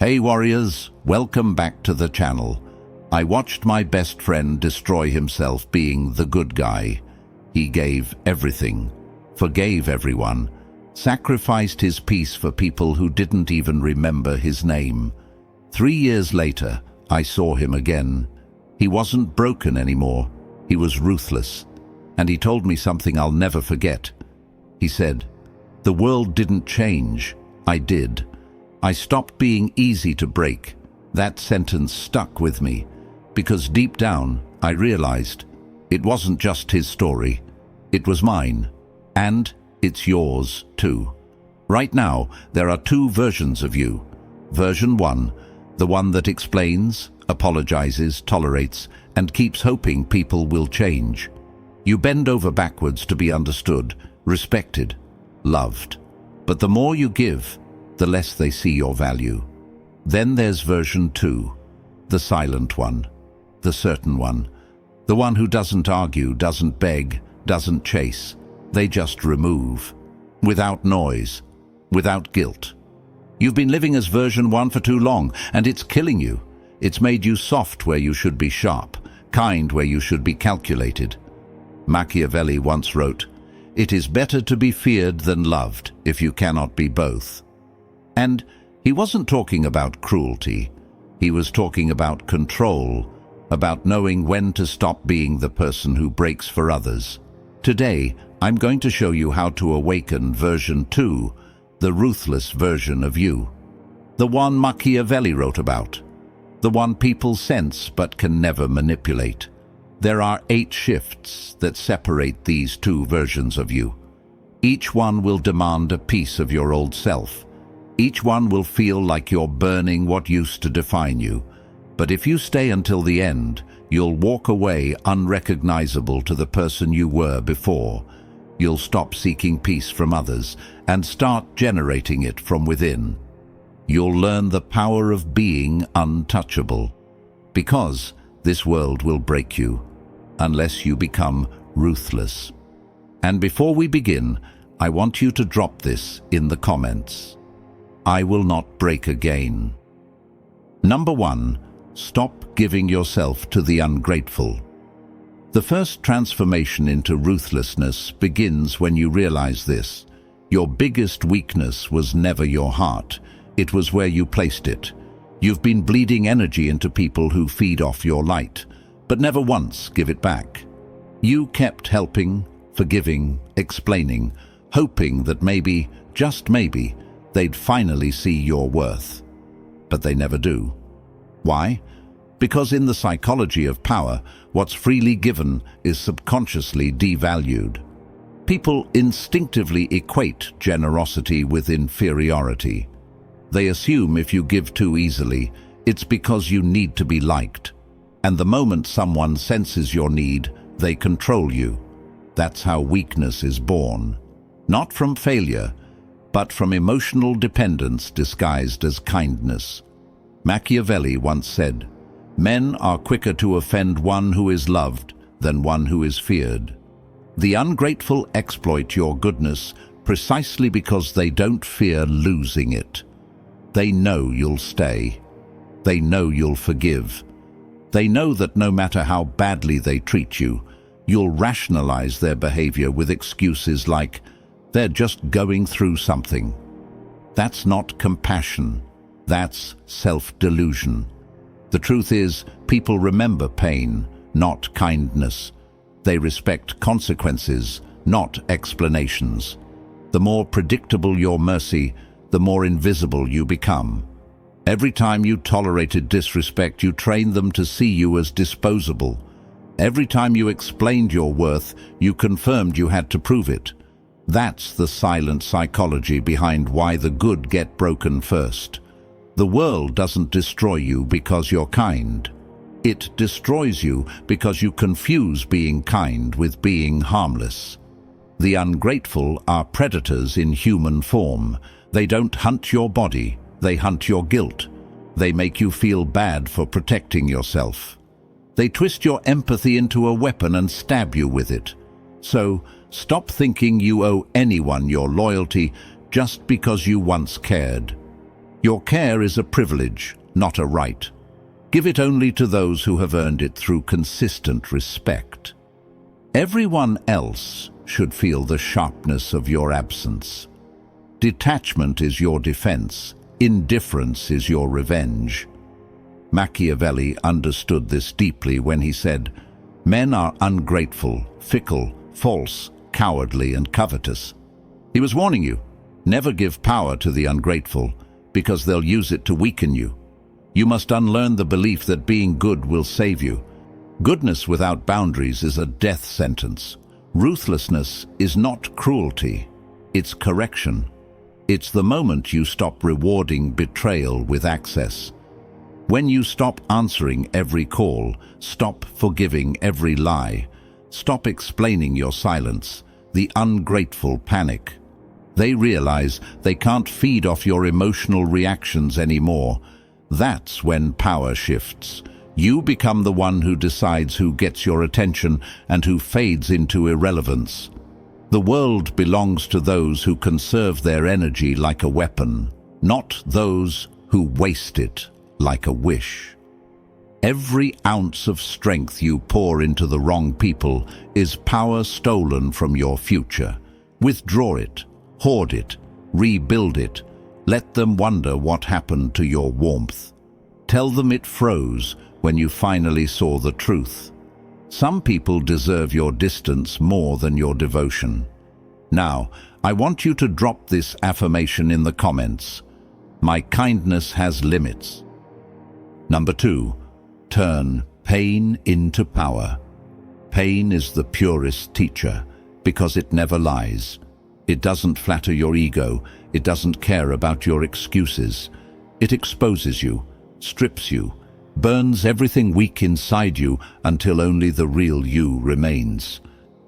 Hey warriors, welcome back to the channel. I watched my best friend destroy himself being the good guy. He gave everything, forgave everyone, sacrificed his peace for people who didn't even remember his name. 3 years later, I saw him again. He wasn't broken anymore. He was ruthless. And he told me something I'll never forget. He said, "The world didn't change. I did. I stopped being easy to break." That sentence stuck with me, because deep down I realized it wasn't just his story, it was mine, and it's yours too. Right now, there are 2 versions of you. Version 1, the one that explains, apologizes, tolerates, and keeps hoping people will change. You bend over backwards to be understood, respected, loved. But the more you give, the less they see your value. Then there's version 2, the silent one, the certain one, the one who doesn't argue, doesn't beg, doesn't chase. They just remove, without noise, without guilt. You've been living as version 1 for too long, and it's killing you. It's made you soft where you should be sharp, kind where you should be calculated. Machiavelli once wrote, "It is better to be feared than loved if you cannot be both." And he wasn't talking about cruelty. He was talking about control, about knowing when to stop being the person who breaks for others. Today, I'm going to show you how to awaken version 2, the ruthless version of you. The one Machiavelli wrote about. The one people sense but can never manipulate. There are 8 shifts that separate these 2 versions of you. Each one will demand a piece of your old self. Each one will feel like you're burning what used to define you. But if you stay until the end, you'll walk away unrecognizable to the person you were before. You'll stop seeking peace from others and start generating it from within. You'll learn the power of being untouchable. Because this world will break you unless you become ruthless. And before we begin, I want you to drop this in the comments. I will not break again. Number 1, stop giving yourself to the ungrateful. The first transformation into ruthlessness begins when you realize this. Your biggest weakness was never your heart. It was where you placed it. You've been bleeding energy into people who feed off your light, but never once give it back. You kept helping, forgiving, explaining, hoping that maybe, just maybe, they'd finally see your worth. But they never do. Why? Because in the psychology of power, what's freely given is subconsciously devalued. People instinctively equate generosity with inferiority. They assume if you give too easily, it's because you need to be liked. And the moment someone senses your need, they control you. That's how weakness is born. Not from failure, but from emotional dependence disguised as kindness. Machiavelli once said, "Men are quicker to offend one who is loved than one who is feared." The ungrateful exploit your goodness precisely because they don't fear losing it. They know you'll stay. They know you'll forgive. They know that no matter how badly they treat you, you'll rationalize their behavior with excuses like, "They're just going through something." That's not compassion. That's self-delusion. The truth is, people remember pain, not kindness. They respect consequences, not explanations. The more predictable your mercy, the more invisible you become. Every time you tolerated disrespect, you trained them to see you as disposable. Every time you explained your worth, you confirmed you had to prove it. That's the silent psychology behind why the good get broken first. The world doesn't destroy you because you're kind. It destroys you because you confuse being kind with being harmless. The ungrateful are predators in human form. They don't hunt your body, they hunt your guilt. They make you feel bad for protecting yourself. They twist your empathy into a weapon and stab you with it. So, stop thinking you owe anyone your loyalty just because you once cared. Your care is a privilege, not a right. Give it only to those who have earned it through consistent respect. Everyone else should feel the sharpness of your absence. Detachment is your defense. Indifference is your revenge. Machiavelli understood this deeply when he said, "Men are ungrateful, fickle, false, cowardly, and covetous." He was warning you, never give power to the ungrateful, because they'll use it to weaken you. You must unlearn the belief that being good will save you. Goodness without boundaries is a death sentence. Ruthlessness is not cruelty, it's correction. It's the moment you stop rewarding betrayal with access. When you stop answering every call, stop forgiving every lie, stop explaining your silence, the ungrateful panic. They realize they can't feed off your emotional reactions anymore. That's when power shifts. You become the one who decides who gets your attention and who fades into irrelevance. The world belongs to those who conserve their energy like a weapon, not those who waste it like a wish. Every ounce of strength you pour into the wrong people is power stolen from your future. Withdraw it, hoard it, rebuild it. Let them wonder what happened to your warmth. Tell them it froze when you finally saw the truth. Some people deserve your distance more than your devotion. Now, I want you to drop this affirmation in the comments. My kindness has limits. Number 2, turn pain into power. Pain is the purest teacher because it never lies. It doesn't flatter your ego. It doesn't care about your excuses. It exposes you, strips you, burns everything weak inside you until only the real you remains.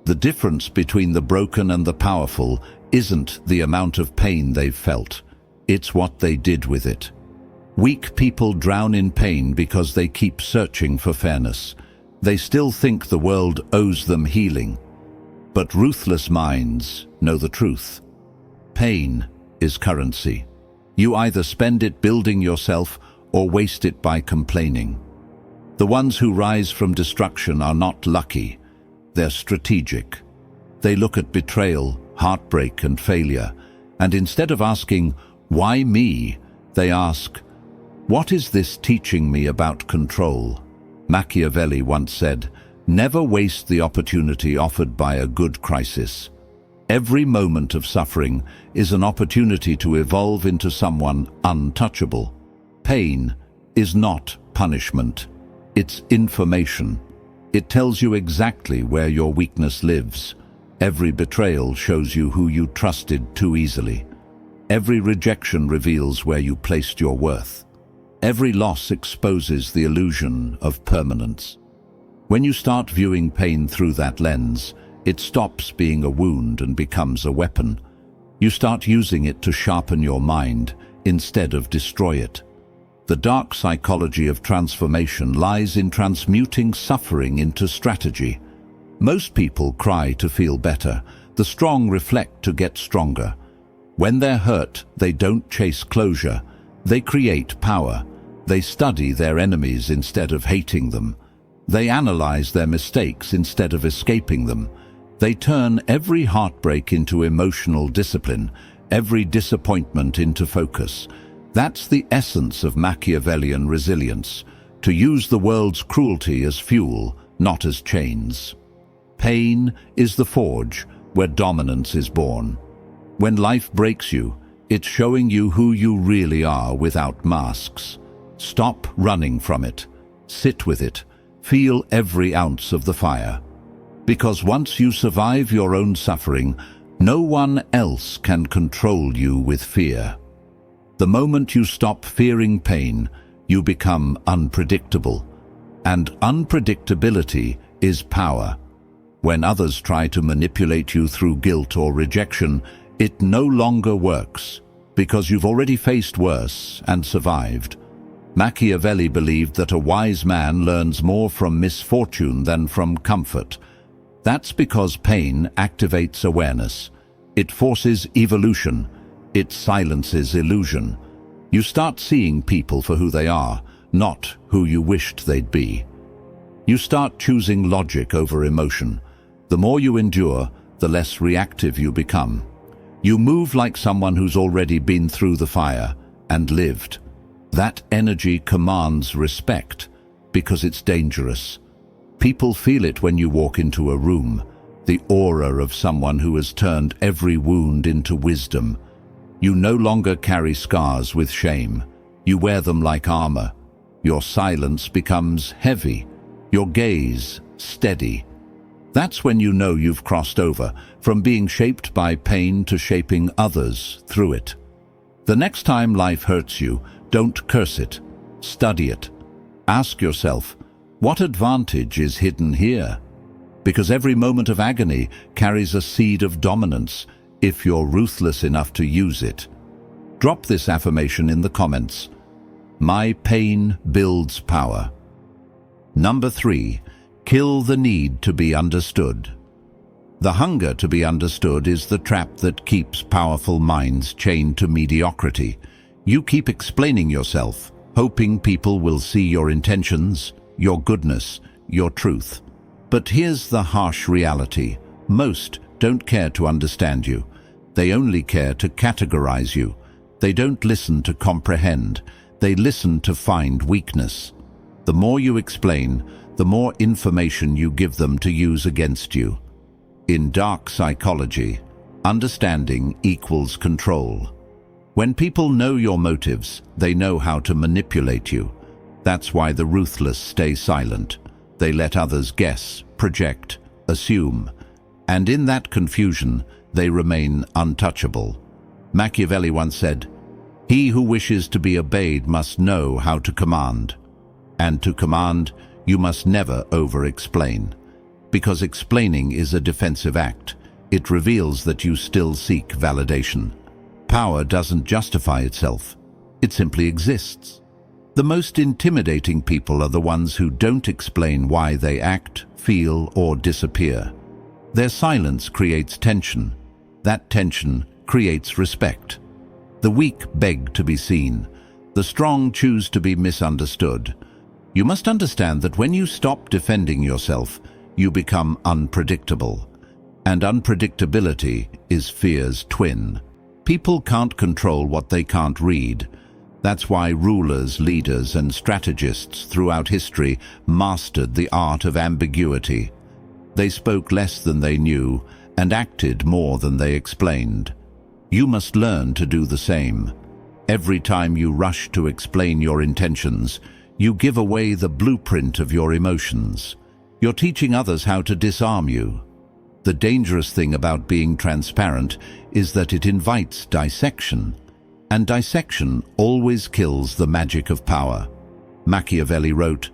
The difference between the broken and the powerful isn't the amount of pain they've felt. It's what they did with it. Weak people drown in pain because they keep searching for fairness. They still think the world owes them healing. But ruthless minds know the truth. Pain is currency. You either spend it building yourself or waste it by complaining. The ones who rise from destruction are not lucky. They're strategic. They look at betrayal, heartbreak, and failure, and instead of asking, "Why me?" they ask, "What is this teaching me about control?" Machiavelli once said, "Never waste the opportunity offered by a good crisis." Every moment of suffering is an opportunity to evolve into someone untouchable. Pain is not punishment. It's information. It tells you exactly where your weakness lives. Every betrayal shows you who you trusted too easily. Every rejection reveals where you placed your worth. Every loss exposes the illusion of permanence. When you start viewing pain through that lens, it stops being a wound and becomes a weapon. You start using it to sharpen your mind instead of destroy it. The dark psychology of transformation lies in transmuting suffering into strategy. Most people cry to feel better. The strong reflect to get stronger. When they're hurt, they don't chase closure. They create power. They study their enemies instead of hating them. They analyze their mistakes instead of escaping them. They turn every heartbreak into emotional discipline, every disappointment into focus. That's the essence of Machiavellian resilience, to use the world's cruelty as fuel, not as chains. Pain is the forge where dominance is born. When life breaks you, it's showing you who you really are without masks. Stop running from it. Sit with it. Feel every ounce of the fire. Because once you survive your own suffering, no one else can control you with fear. The moment you stop fearing pain, you become unpredictable. And unpredictability is power. When others try to manipulate you through guilt or rejection, it no longer works, because you've already faced worse and survived. Machiavelli believed that a wise man learns more from misfortune than from comfort. That's because pain activates awareness. It forces evolution. It silences illusion. You start seeing people for who they are, not who you wished they'd be. You start choosing logic over emotion. The more you endure, the less reactive you become. You move like someone who's already been through the fire and lived. That energy commands respect because it's dangerous. People feel it when you walk into a room, the aura of someone who has turned every wound into wisdom. You no longer carry scars with shame. You wear them like armor. Your silence becomes heavy, your gaze steady. That's when you know you've crossed over, from being shaped by pain to shaping others through it. The next time life hurts you, don't curse it. Study it. Ask yourself, what advantage is hidden here? Because every moment of agony carries a seed of dominance, if you're ruthless enough to use it. Drop this affirmation in the comments. My pain builds power. Number 3, kill the need to be understood. The hunger to be understood is the trap that keeps powerful minds chained to mediocrity. You keep explaining yourself, hoping people will see your intentions, your goodness, your truth. But here's the harsh reality. Most don't care to understand you. They only care to categorize you. They don't listen to comprehend. They listen to find weakness. The more you explain, the more information you give them to use against you. In dark psychology, understanding equals control. When people know your motives, they know how to manipulate you. That's why the ruthless stay silent. They let others guess, project, assume. And in that confusion, they remain untouchable. Machiavelli once said, "He who wishes to be obeyed must know how to command. And to command, you must never over-explain. Because explaining is a defensive act. It reveals that you still seek validation. Power doesn't justify itself. It simply exists." The most intimidating people are the ones who don't explain why they act, feel, or disappear. Their silence creates tension. That tension creates respect. The weak beg to be seen. The strong choose to be misunderstood. You must understand that when you stop defending yourself, you become unpredictable. And unpredictability is fear's twin. People can't control what they can't read. That's why rulers, leaders, and strategists throughout history mastered the art of ambiguity. They spoke less than they knew and acted more than they explained. You must learn to do the same. Every time you rush to explain your intentions, you give away the blueprint of your emotions. You're teaching others how to disarm you. The dangerous thing about being transparent is that it invites dissection. And dissection always kills the magic of power. Machiavelli wrote,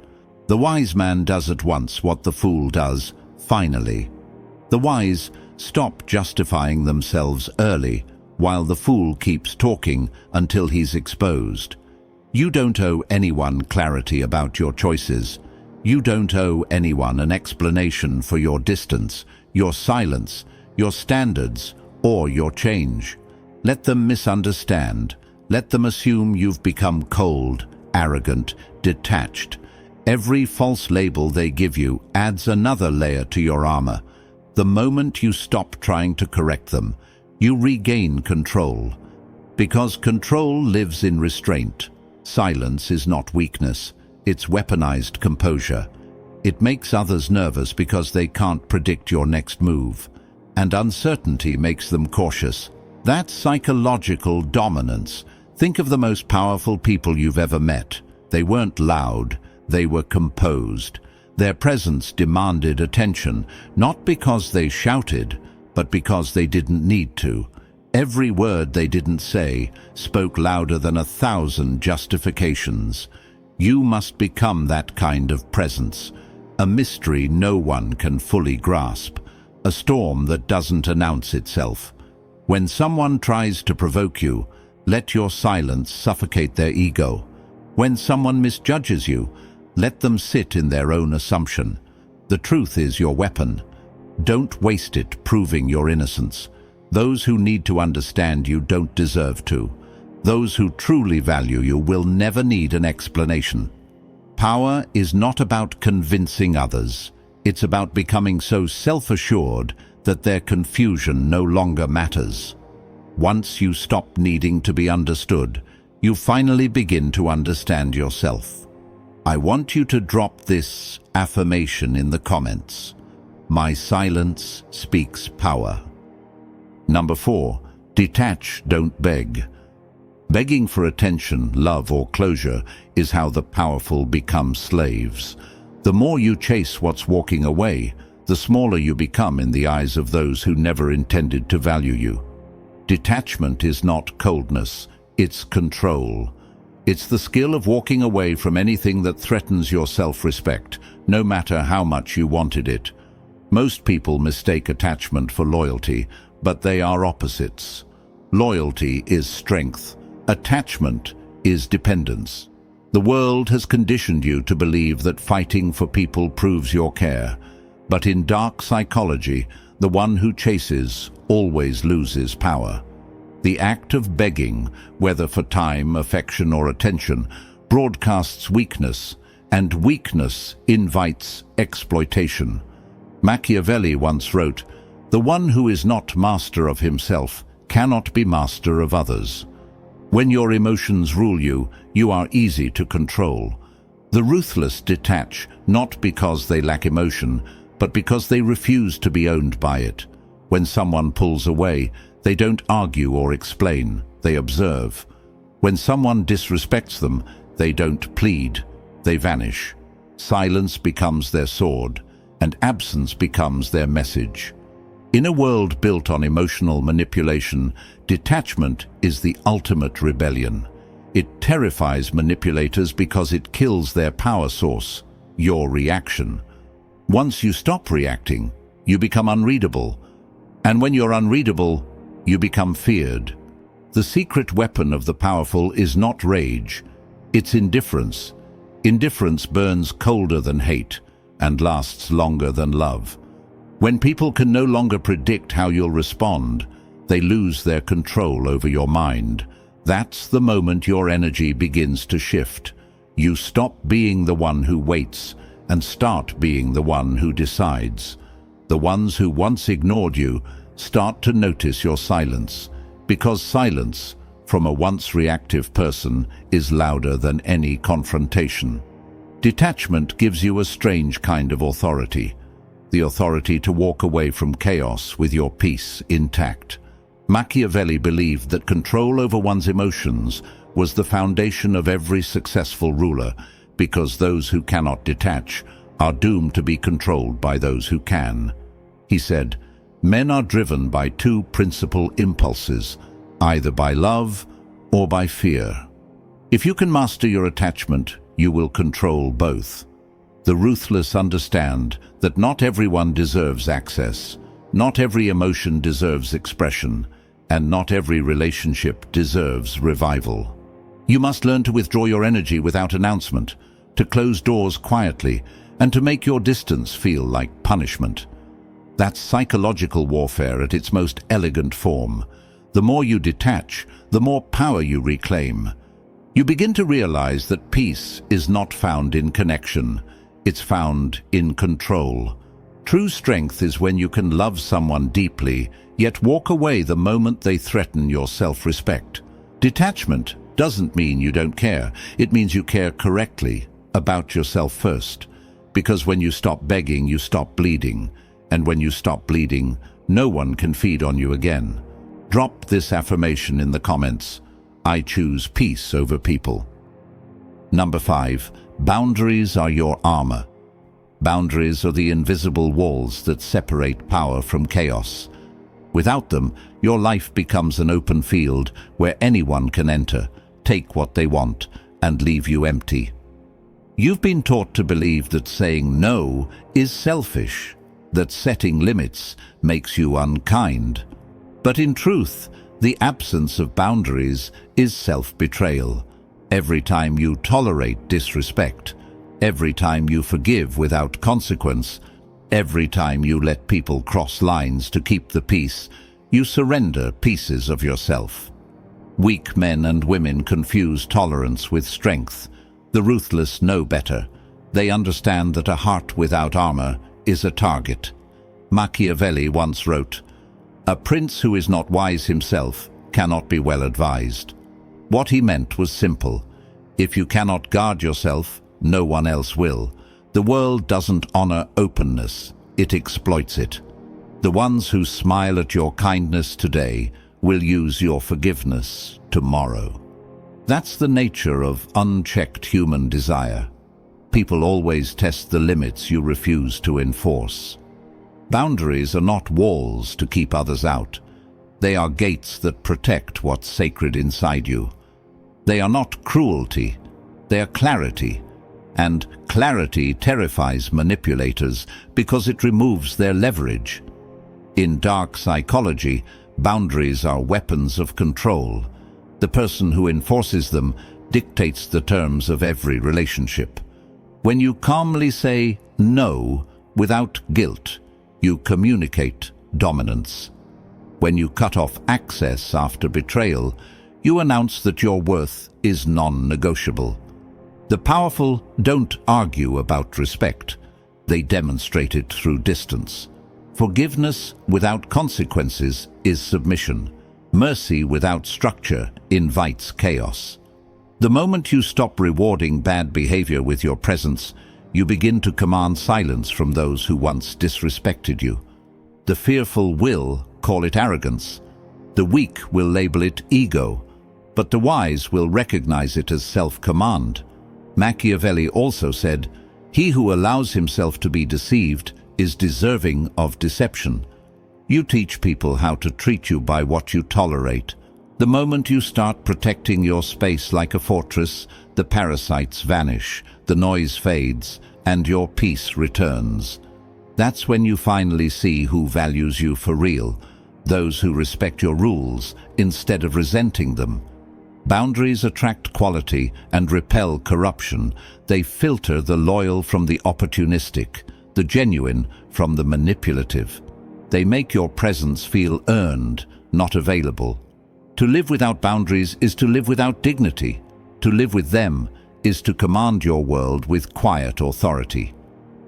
"The wise man does at once what the fool does, finally." The wise stop justifying themselves early, while the fool keeps talking until he's exposed. You don't owe anyone clarity about your choices. You don't owe anyone an explanation for your distance, your silence, your standards, or your change. Let them misunderstand. Let them assume you've become cold, arrogant, detached. Every false label they give you adds another layer to your armor. The moment you stop trying to correct them, you regain control. Because control lives in restraint. Silence is not weakness, it's weaponized composure. It makes others nervous because they can't predict your next move. And uncertainty makes them cautious. That's psychological dominance. Think of the most powerful people you've ever met. They weren't loud, they were composed. Their presence demanded attention, not because they shouted, but because they didn't need to. Every word they didn't say spoke louder than 1,000 justifications. You must become that kind of presence. A mystery no one can fully grasp. A storm that doesn't announce itself. When someone tries to provoke you, let your silence suffocate their ego. When someone misjudges you, let them sit in their own assumption. The truth is your weapon. Don't waste it proving your innocence. Those who need to understand you don't deserve to. Those who truly value you will never need an explanation. Power is not about convincing others. It's about becoming so self-assured that their confusion no longer matters. Once you stop needing to be understood, you finally begin to understand yourself. I want you to drop this affirmation in the comments. My silence speaks power. Number 4. Detach, don't beg. Begging for attention, love, or closure is how the powerful become slaves. The more you chase what's walking away, the smaller you become in the eyes of those who never intended to value you. Detachment is not coldness, it's control. It's the skill of walking away from anything that threatens your self-respect, no matter how much you wanted it. Most people mistake attachment for loyalty, but they are opposites. Loyalty is strength. Attachment is dependence. The world has conditioned you to believe that fighting for people proves your care. But in dark psychology, the one who chases always loses power. The act of begging, whether for time, affection, or attention, broadcasts weakness, and weakness invites exploitation. Machiavelli once wrote, "The one who is not master of himself cannot be master of others." When your emotions rule you, you are easy to control. The ruthless detach, not because they lack emotion, but because they refuse to be owned by it. When someone pulls away, they don't argue or explain, they observe. When someone disrespects them, they don't plead, they vanish. Silence becomes their sword, and absence becomes their message. In a world built on emotional manipulation, detachment is the ultimate rebellion. It terrifies manipulators because it kills their power source, your reaction. Once you stop reacting, you become unreadable. And when you're unreadable, you become feared. The secret weapon of the powerful is not rage, it's indifference. Indifference burns colder than hate and lasts longer than love. When people can no longer predict how you'll respond, they lose their control over your mind. That's the moment your energy begins to shift. You stop being the one who waits and start being the one who decides. The ones who once ignored you start to notice your silence, because silence, from a once reactive person, is louder than any confrontation. Detachment gives you a strange kind of authority. The authority to walk away from chaos with your peace intact. Machiavelli believed that control over one's emotions was the foundation of every successful ruler, because those who cannot detach are doomed to be controlled by those who can. He said, "Men are driven by two principal impulses, either by love or by fear. If you can master your attachment, you will control both." The ruthless understand that not everyone deserves access, not every emotion deserves expression, and not every relationship deserves revival. You must learn to withdraw your energy without announcement, to close doors quietly, and to make your distance feel like punishment. That's psychological warfare at its most elegant form. The more you detach, the more power you reclaim. You begin to realize that peace is not found in connection. It's found in control. True strength is when you can love someone deeply, yet walk away the moment they threaten your self-respect. Detachment doesn't mean you don't care. It means you care correctly, about yourself first. Because when you stop begging, you stop bleeding. And when you stop bleeding, no one can feed on you again. Drop this affirmation in the comments. I choose peace over people. Number 5. Boundaries are your armor. Boundaries are the invisible walls that separate power from chaos. Without them, your life becomes an open field where anyone can enter, take what they want, and leave you empty. You've been taught to believe that saying no is selfish, that setting limits makes you unkind. But in truth, the absence of boundaries is self-betrayal. Every time you tolerate disrespect, every time you forgive without consequence, every time you let people cross lines to keep the peace, you surrender pieces of yourself. Weak men and women confuse tolerance with strength. The ruthless know better. They understand that a heart without armor is a target. Machiavelli once wrote, "A prince who is not wise himself cannot be well advised." What he meant was simple. If you cannot guard yourself, no one else will. The world doesn't honor openness, it exploits it. The ones who smile at your kindness today will use your forgiveness tomorrow. That's the nature of unchecked human desire. People always test the limits you refuse to enforce. Boundaries are not walls to keep others out. They are gates that protect what's sacred inside you. They are not cruelty, they are clarity. And clarity terrifies manipulators because it removes their leverage. In dark psychology, boundaries are weapons of control. The person who enforces them dictates the terms of every relationship. When you calmly say no without guilt, you communicate dominance. When you cut off access after betrayal, you announce that your worth is non-negotiable. The powerful don't argue about respect. They demonstrate it through distance. Forgiveness without consequences is submission. Mercy without structure invites chaos. The moment you stop rewarding bad behavior with your presence, you begin to command silence from those who once disrespected you. The fearful will call it arrogance. The weak will label it ego, but the wise will recognize it as self-command. Machiavelli also said, "He who allows himself to be deceived is deserving of deception." You teach people how to treat you by what you tolerate. The moment you start protecting your space like a fortress, the parasites vanish, the noise fades, and your peace returns. That's when you finally see who values you for real, those who respect your rules instead of resenting them. Boundaries attract quality and repel corruption. They filter the loyal from the opportunistic, the genuine from the manipulative. They make your presence feel earned, not available. To live without boundaries is to live without dignity. To live with them is to command your world with quiet authority.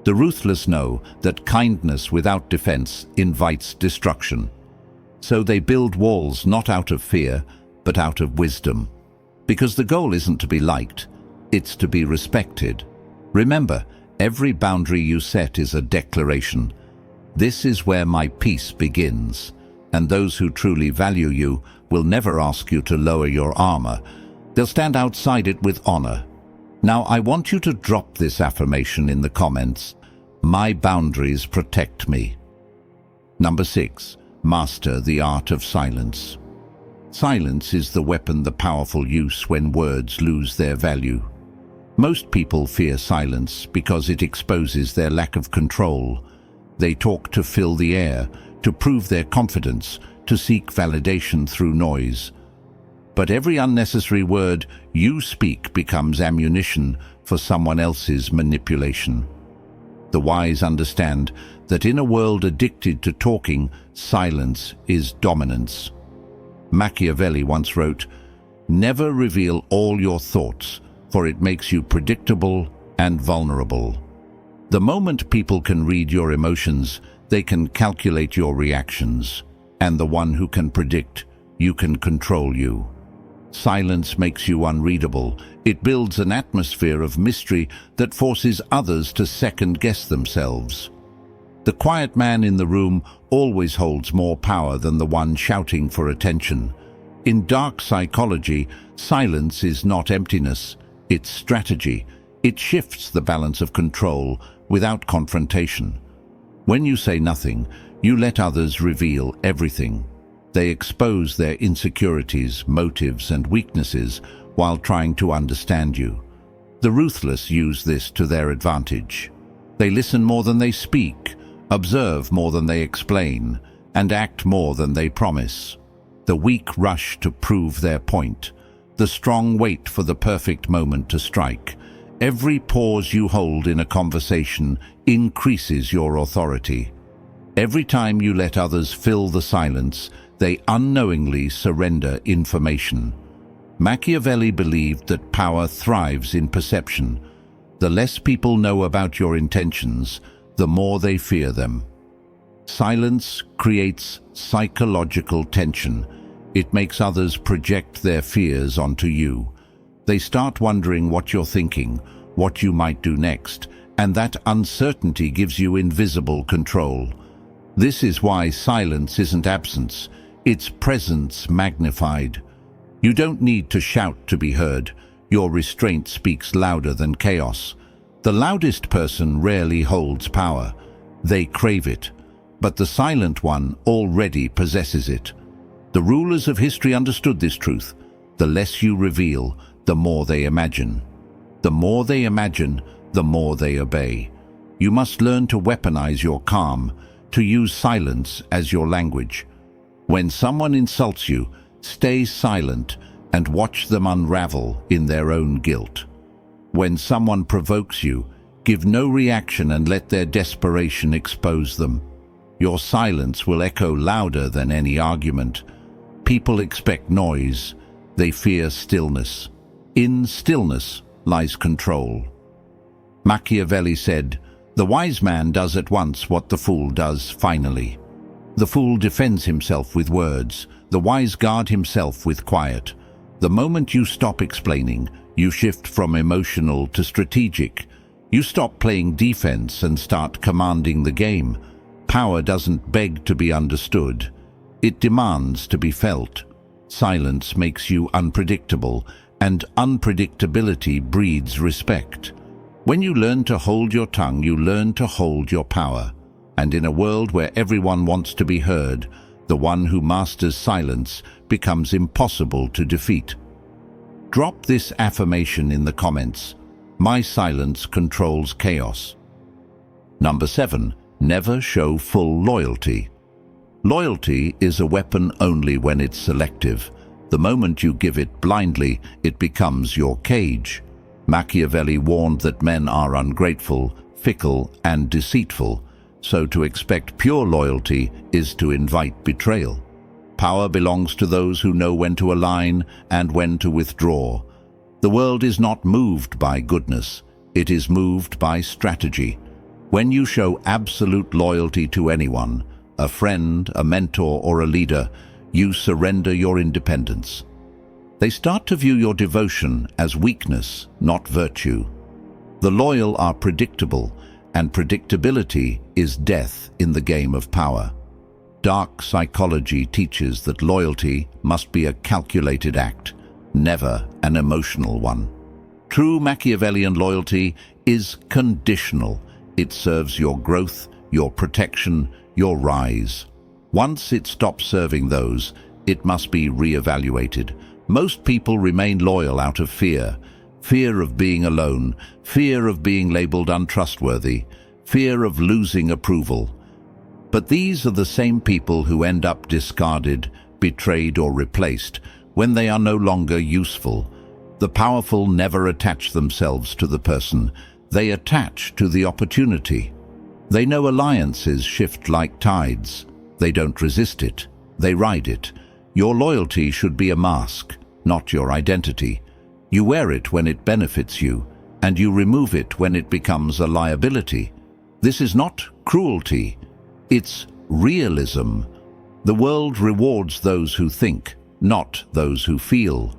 The ruthless know that kindness without defense invites destruction. So they build walls not out of fear, but out of wisdom. Because the goal isn't to be liked, it's to be respected. Remember, every boundary you set is a declaration. This is where my peace begins, and those who truly value you will never ask you to lower your armor. They'll stand outside it with honor. Now, I want you to drop this affirmation in the comments. My boundaries protect me. Number 6. Master the art of silence. Silence is the weapon the powerful use when words lose their value. Most people fear silence because it exposes their lack of control. They talk to fill the air, to prove their confidence, to seek validation through noise. But every unnecessary word you speak becomes ammunition for someone else's manipulation. The wise understand that in a world addicted to talking, silence is dominance. Machiavelli once wrote, "Never reveal all your thoughts, for it makes you predictable and vulnerable." The moment people can read your emotions, they can calculate your reactions. And the one who can predict, you can control you. Silence makes you unreadable. It builds an atmosphere of mystery that forces others to second-guess themselves. The quiet man in the room always holds more power than the one shouting for attention. In dark psychology, silence is not emptiness, it's strategy. It shifts the balance of control without confrontation. When you say nothing, you let others reveal everything. They expose their insecurities, motives, and weaknesses while trying to understand you. The ruthless use this to their advantage. They listen more than they speak, observe more than they explain, and act more than they promise. The weak rush to prove their point. The strong wait for the perfect moment to strike. Every pause you hold in a conversation increases your authority. Every time you let others fill the silence, they unknowingly surrender information. Machiavelli believed that power thrives in perception. The less people know about your intentions, the more they fear them. Silence creates psychological tension. It makes others project their fears onto you. They start wondering what you're thinking, what you might do next, and that uncertainty gives you invisible control. This is why silence isn't absence, it's presence magnified. You don't need to shout to be heard. Your restraint speaks louder than chaos. The loudest person rarely holds power. They crave it. But the silent one already possesses it. The rulers of history understood this truth. The less you reveal, the more they imagine. The more they imagine, the more they obey. You must learn to weaponize your calm, to use silence as your language. When someone insults you, stay silent and watch them unravel in their own guilt. When someone provokes you, give no reaction and let their desperation expose them. Your silence will echo louder than any argument. People expect noise. They fear stillness. In stillness lies control. Machiavelli said, "The wise man does at once what the fool does finally." The fool defends himself with words. The wise guard himself with quiet. The moment you stop explaining, you shift from emotional to strategic. You stop playing defense and start commanding the game. Power doesn't beg to be understood. It demands to be felt. Silence makes you unpredictable, and unpredictability breeds respect. When you learn to hold your tongue, you learn to hold your power. And in a world where everyone wants to be heard, the one who masters silence becomes impossible to defeat. Drop this affirmation in the comments. My silence controls chaos. Number 7. Never show full loyalty. Loyalty is a weapon only when it's selective. The moment you give it blindly, it becomes your cage. Machiavelli warned that men are ungrateful, fickle, and deceitful. So to expect pure loyalty is to invite betrayal. Power belongs to those who know when to align and when to withdraw. The world is not moved by goodness, it is moved by strategy. When you show absolute loyalty to anyone, a friend, a mentor, or a leader, you surrender your independence. They start to view your devotion as weakness, not virtue. The loyal are predictable, and predictability is death in the game of power. Dark psychology teaches that loyalty must be a calculated act, never an emotional one. True Machiavellian loyalty is conditional. It serves your growth, your protection, your rise. Once it stops serving those, it must be re-evaluated. Most people remain loyal out of fear. Fear of being alone, fear of being labeled untrustworthy, fear of losing approval. But these are the same people who end up discarded, betrayed, or replaced when they are no longer useful. The powerful never attach themselves to the person. They attach to the opportunity. They know alliances shift like tides. They don't resist it. They ride it. Your loyalty should be a mask, not your identity. You wear it when it benefits you, and you remove it when it becomes a liability. This is not cruelty. It's realism. The world rewards those who think, not those who feel.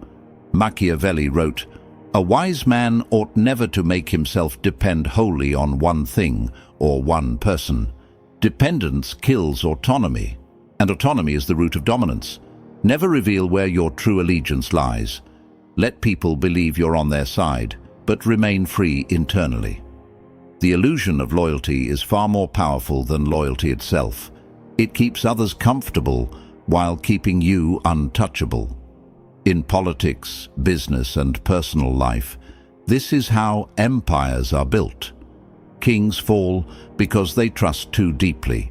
Machiavelli wrote, "A wise man ought never to make himself depend wholly on one thing or one person. Dependence kills autonomy, and autonomy is the root of dominance. Never reveal where your true allegiance lies. Let people believe you're on their side, but remain free internally." The illusion of loyalty is far more powerful than loyalty itself. It keeps others comfortable while keeping you untouchable. In politics, business, and personal life, this is how empires are built. Kings fall because they trust too deeply.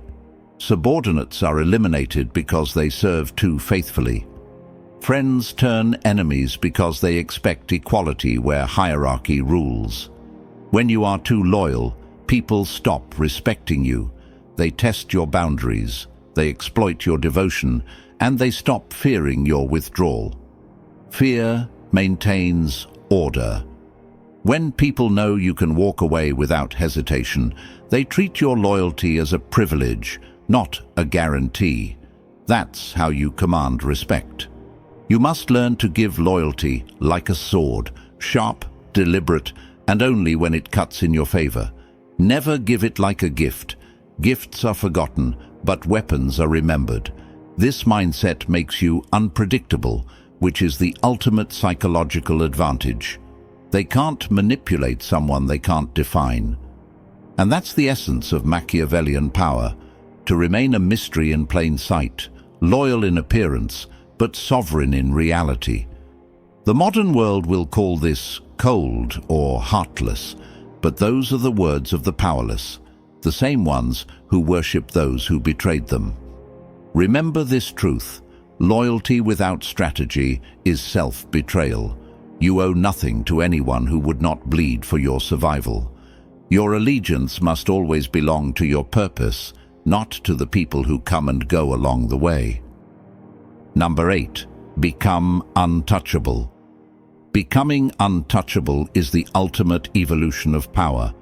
Subordinates are eliminated because they serve too faithfully. Friends turn enemies because they expect equality where hierarchy rules. When you are too loyal, people stop respecting you. They test your boundaries, they exploit your devotion, and they stop fearing your withdrawal. Fear maintains order. When people know you can walk away without hesitation, they treat your loyalty as a privilege, not a guarantee. That's how you command respect. You must learn to give loyalty like a sword, sharp, deliberate, and only when it cuts in your favor. Never give it like a gift. Gifts are forgotten, but weapons are remembered. This mindset makes you unpredictable, which is the ultimate psychological advantage. They can't manipulate someone they can't define. And that's the essence of Machiavellian power, to remain a mystery in plain sight, loyal in appearance, but sovereign in reality. The modern world will call this cold or heartless, but those are the words of the powerless, the same ones who worship those who betrayed them. Remember this truth: loyalty without strategy is self-betrayal. You owe nothing to anyone who would not bleed for your survival. Your allegiance must always belong to your purpose, not to the people who come and go along the way. Number 8. Become untouchable. Becoming untouchable is the ultimate evolution of power.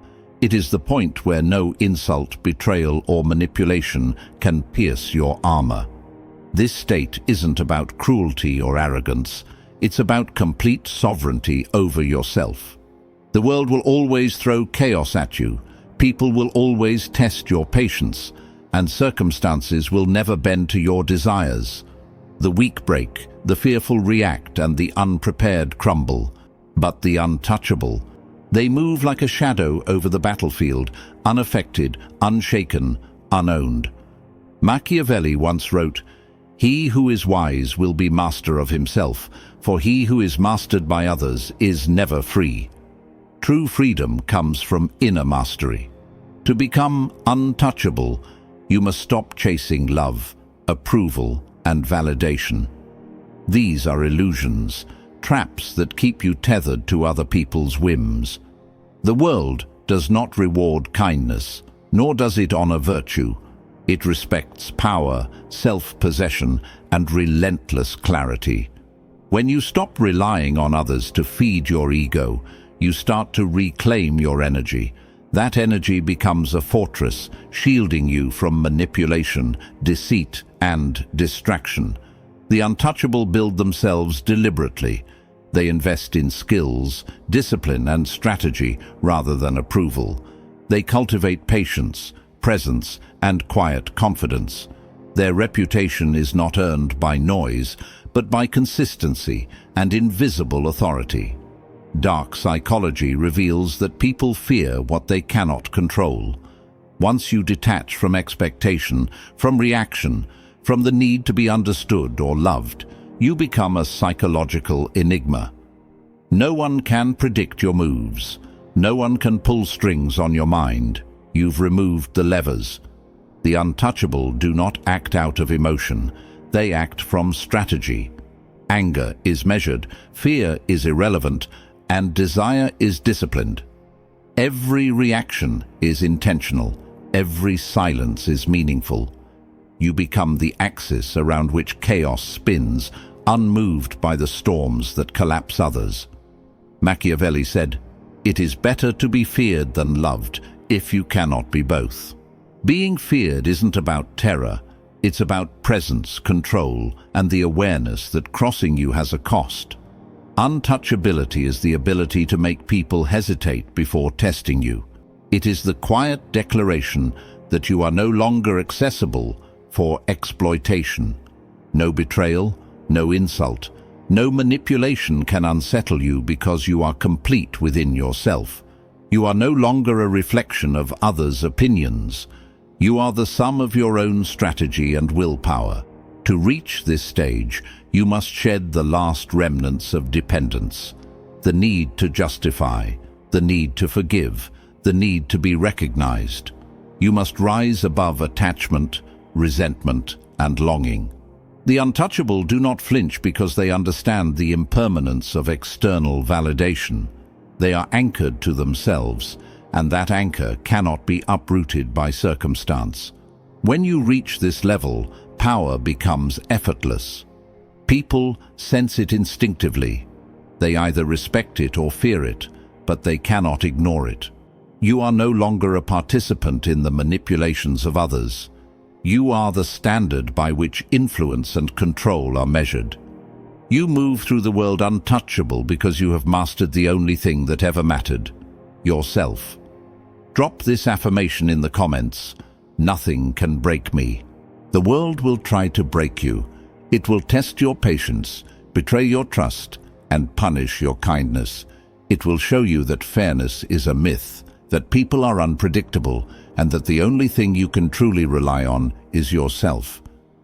It is the point where no insult, betrayal, or manipulation can pierce your armor. This state isn't about cruelty or arrogance. It's about complete sovereignty over yourself. The world will always throw chaos at you. People will always test your patience, and circumstances will never bend to your desires. The weak break, the fearful react, and the unprepared crumble. But the untouchable, they move like a shadow over the battlefield, unaffected, unshaken, unowned. Machiavelli once wrote, "He who is wise will be master of himself, for he who is mastered by others is never free." True freedom comes from inner mastery. To become untouchable, you must stop chasing love, approval, and validation. These are illusions, traps that keep you tethered to other people's whims. The world does not reward kindness, nor does it honor virtue. It respects power, self-possession, and relentless clarity. When you stop relying on others to feed your ego, you start to reclaim your energy. That energy becomes a fortress, shielding you from manipulation, deceit, and distraction. The untouchable build themselves deliberately. They invest in skills, discipline, and strategy rather than approval. They cultivate patience, presence, and quiet confidence. Their reputation is not earned by noise, but by consistency and invisible authority. Dark psychology reveals that people fear what they cannot control. Once you detach from expectation, from reaction, from the need to be understood or loved, you become a psychological enigma. No one can predict your moves. No one can pull strings on your mind. You've removed the levers. The untouchable do not act out of emotion. They act from strategy. Anger is measured, fear is irrelevant, and desire is disciplined. Every reaction is intentional. Every silence is meaningful. You become the axis around which chaos spins, unmoved by the storms that collapse others. Machiavelli said, "It is better to be feared than loved, if you cannot be both." Being feared isn't about terror. It's about presence, control, and the awareness that crossing you has a cost. Untouchability is the ability to make people hesitate before testing you. It is the quiet declaration that you are no longer accessible for exploitation. No betrayal, no insult, no manipulation can unsettle you because you are complete within yourself. You are no longer a reflection of others' opinions. You are the sum of your own strategy and willpower. To reach this stage, you must shed the last remnants of dependence. The need to justify, the need to forgive, the need to be recognized. You must rise above attachment, resentment, and longing. The untouchable do not flinch because they understand the impermanence of external validation. They are anchored to themselves, and that anchor cannot be uprooted by circumstance. When you reach this level, power becomes effortless. People sense it instinctively. They either respect it or fear it, but they cannot ignore it. You are no longer a participant in the manipulations of others. You are the standard by which influence and control are measured. You move through the world untouchable because you have mastered the only thing that ever mattered: yourself. Drop this affirmation in the comments: nothing can break me. The world will try to break you. It will test your patience, betray your trust, and punish your kindness. It will show you that fairness is a myth, that people are unpredictable, and that the only thing you can truly rely on is yourself.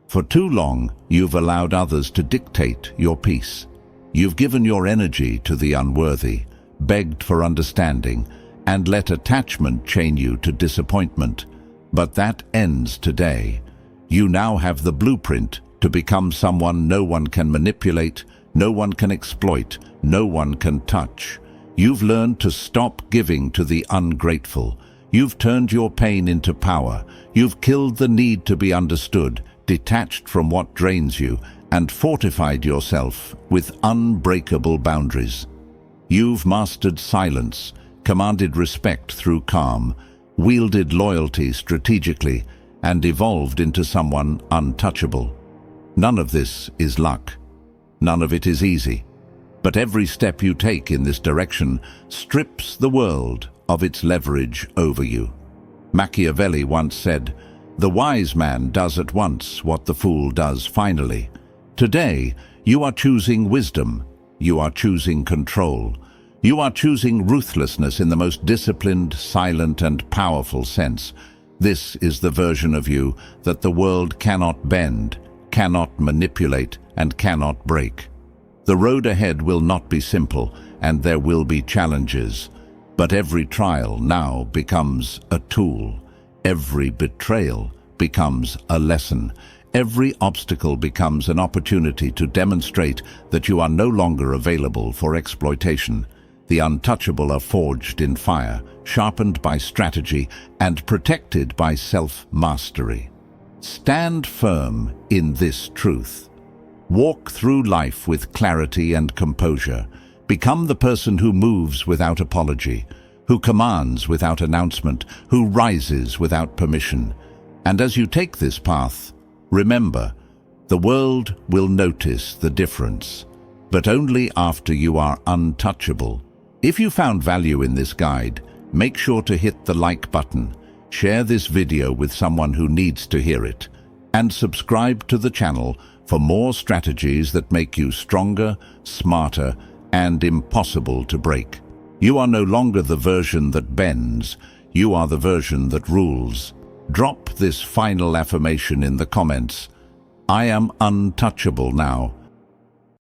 For too long, you've allowed others to dictate your peace. You've given your energy to the unworthy, begged for understanding, and let attachment chain you to disappointment. But that ends today. You now have the blueprint to become someone no one can manipulate, no one can exploit, no one can touch. You've learned to stop giving to the ungrateful. You've turned your pain into power. You've killed the need to be understood, detached from what drains you, and fortified yourself with unbreakable boundaries. You've mastered silence, commanded respect through calm, wielded loyalty strategically, and evolved into someone untouchable. None of this is luck. None of it is easy. But every step you take in this direction strips the world of its leverage over you. Machiavelli once said, "The wise man does at once what the fool does finally." Today, you are choosing wisdom. You are choosing control. You are choosing ruthlessness in the most disciplined, silent, and powerful sense. This is the version of you that the world cannot bend, cannot manipulate, and cannot break. The road ahead will not be simple, and there will be challenges. But every trial now becomes a tool. Every betrayal becomes a lesson. Every obstacle becomes an opportunity to demonstrate that you are no longer available for exploitation. The untouchable are forged in fire, sharpened by strategy, and protected by self-mastery. Stand firm in this truth. Walk through life with clarity and composure. Become the person who moves without apology, who commands without announcement, who rises without permission. And as you take this path, remember, the world will notice the difference, but only after you are untouchable. If you found value in this guide, make sure to hit the like button, share this video with someone who needs to hear it, and subscribe to the channel for more strategies that make you stronger, smarter, and impossible to break. You are no longer the version that bends, you are the version that rules. Drop this final affirmation in the comments: I am untouchable now.